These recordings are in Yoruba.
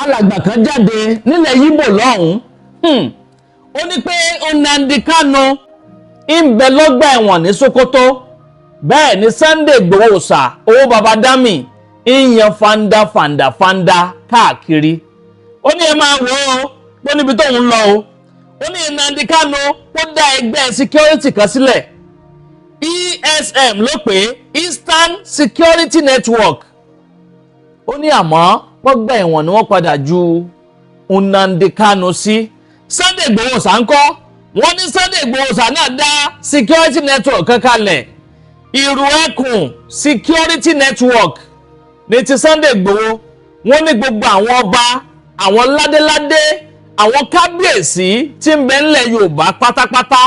alàgbà kan jáde nílẹ̀ Yíbò lọ́hùn-ún ó ní pé Nnamdi Kanu ń bẹ lọ́gbà ẹ̀wọ̀n ní Sokoto bẹ́ẹ̀ ni Sunday Igboho owó baba dami Nyan Fanda Fanda Fanda káàkiri ó ní ẹ máa wò ó pé níbi tó ń lọ ó ní Nnamdi Kanu ó dá ẹgbẹ́ security kan sílẹ̀ ESM ló pé Eastern Security Network ó ní àmọ́ pọ́gbà ẹ̀wọ̀n ni wọ́n padà ju Nnamdi Kanu sí Sunday Igboho ńkọ́ wọ́n ní Sunday Igboho náà dá security network kan kalẹ̀ Ìrù Ẹkùn Security Network ní ti Sunday Igboho wọ́n ní gbogbo àwọn ọba àwọn ládéládé àwọn kábíyèsí tí ń bẹ ńlẹ̀ Yorùbá pátápátá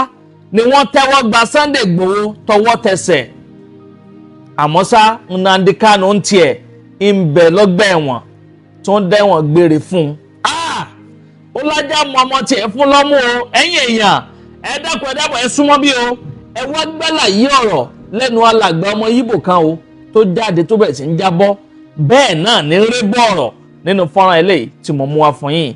ni wọ́n tẹ́wọ́ gba Sunday Igboho tọwọ́ tẹsẹ̀ àmọ́ ṣá Nnamdi Kanu ń tiẹ̀ ń bẹ lọ́gbà ẹ̀wọ̀n tó ń dẹ́wọ̀n gbére fún un ó lájà mọ ọmọ tiẹ̀ fún lọ́mú o ẹ̀yin èèyàn ẹ dákun ẹ súnmọ́ bí o ẹ wá gbẹ́là yí ọ̀rọ̀ lẹ́nu alàgbà ọmọ Yíbò kan o tó jáde tó bẹ̀rẹ̀ sí ń jábọ́ bẹ́ẹ̀ náà ní rébọ̀ ọ̀rọ̀ nínú fọ́nrán eléyìí tí mo mú wá fún yín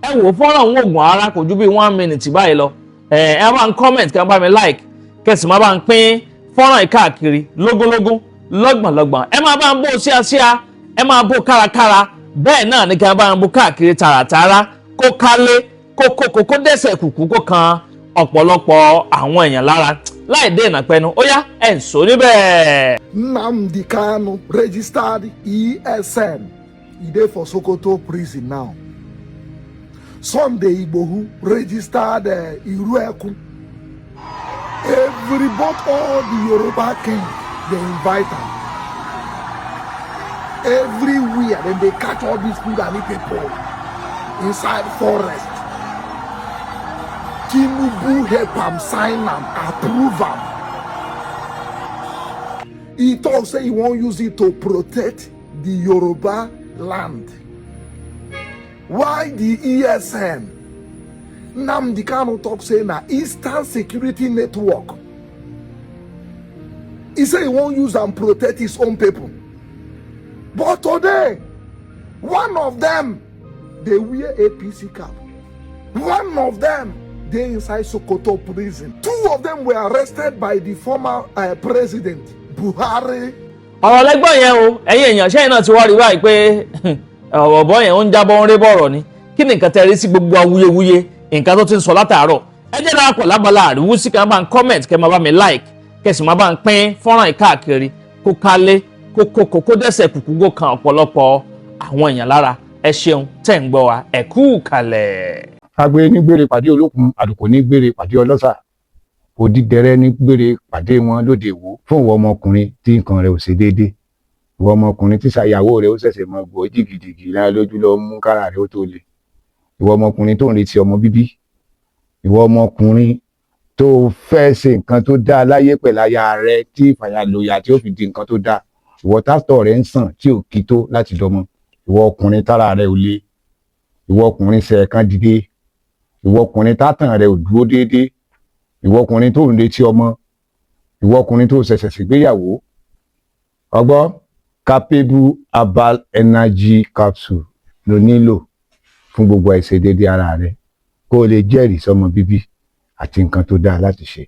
ẹ wò fọ́nrán òun ògùn ara kò ju bí 1 minute báyìí lọ ẹ bá ń comment kí ẹ bá mi like kẹsì má bá ń pín fọ́nrán yìí káàkiri lógúnlógún lọ́gbọ̀nlọ́gbọ̀n ẹ máa bá ń bó síasíá ẹ máa bó kárakára bẹ́ẹ̀ náà ní kí ẹ bá ń bó káàkiri tààràtààrà kó kálé kó dẹ́sẹ̀ kùkú kó kan ọ̀pọ̀lọpọ̀ àwọn èèyàn lára láì dé ìnàpẹ́nu ó yá ẹ̀ ń sọ níbẹ̀. Nnamdi Kanu registered ESN. He dey for Sokoto prison now. Sunday Igboho registered Ìrù Ẹkùn. All the Yoruba king they invite am. Everywhere then they catch all these Fulani people inside forest. Tinubu help am sign am, approve am. He talk say he wan use it to protect the Yoruba land. Why the ESN? Nnamdi Kanu talk say na Eastern Security Network. He say he wan use am protect his own people. But today, one of them they wear APC cap. One of them they inside Sokoto prison. 2 of them were arrested by the former president Buhari. ọ̀rọ̀ lẹ́gbọ́n yẹn o ẹ̀yin èèyàn ṣẹ́yìn náà ti wá rí báyìí pé ọ̀bọ̀ yẹn ó ń jábọ́ ń rí bọ̀rọ̀ ni kí ni nǹkan tẹ̀rí sí gbogbo awuyewuye nǹkan tó ti ń sọ látàárọ̀ ẹ jẹ́ darapọ̀ lábala àríwú sí kẹ́ máa ń comment kẹ́ máa bá mi like kẹ́ sì máa bá ń pín fọ́nrán yìí káàkiri kó kálé kó dẹ́sẹ̀ kùkú kó kan ọ̀pọ̀lọpọ̀ àwọn èèyàn lára ẹ ṣeun tẹ́ ń gbọ́ wa ẹ kú kalẹ̀. agbe ní gbére pàdé olókun àdùkò ní gbére pàdé ọlọ́sà òdìdẹrẹ́ ní gbére pàdé wọn lóde ìwò fún ìwọ ọmọkùnrin tí nǹkan rẹ̀ ò ṣe déédéé ìwọ ọmọkùnrin tí ṣàyàwó rẹ̀ ó ṣẹ̀ṣẹ̀ mọ gbọ́ jìgìjìgì lára lójú lọ mú kára rẹ̀ ó tó le ìwọ ọmọkùnrin tó ń retí ọmọ bíbí ìwọ ọmọkùnrin tó fẹ́ ṣe nǹkan tó dáa láyé pẹ̀lú aya rẹ̀ tí ìfàyàlòyà tí ó fi di nǹkan tó dáa ìwọ tátọ̀ rẹ̀ ń sàn tí ò kí tó láti dọmọ ìwọ ọkùnrin tára rẹ̀ ò le ìwọ ọkùnrin ṣe ẹ̀kan dìde ìwọ ọkùnrin tátàn rẹ̀ ò dúró déédéé ìwọ ọkùnrin tó ń retí ọmọ ìwọ ọkùnrin tó ṣẹ̀ṣẹ̀ ṣègbéyàwó ọgbọ́ capable herbal energy capsule ló nílò fún gbogbo àìṣedéédé ara rẹ kó o lè jẹ́rìí sọmọ bíbí àti nǹkan tó dáa láti ṣe.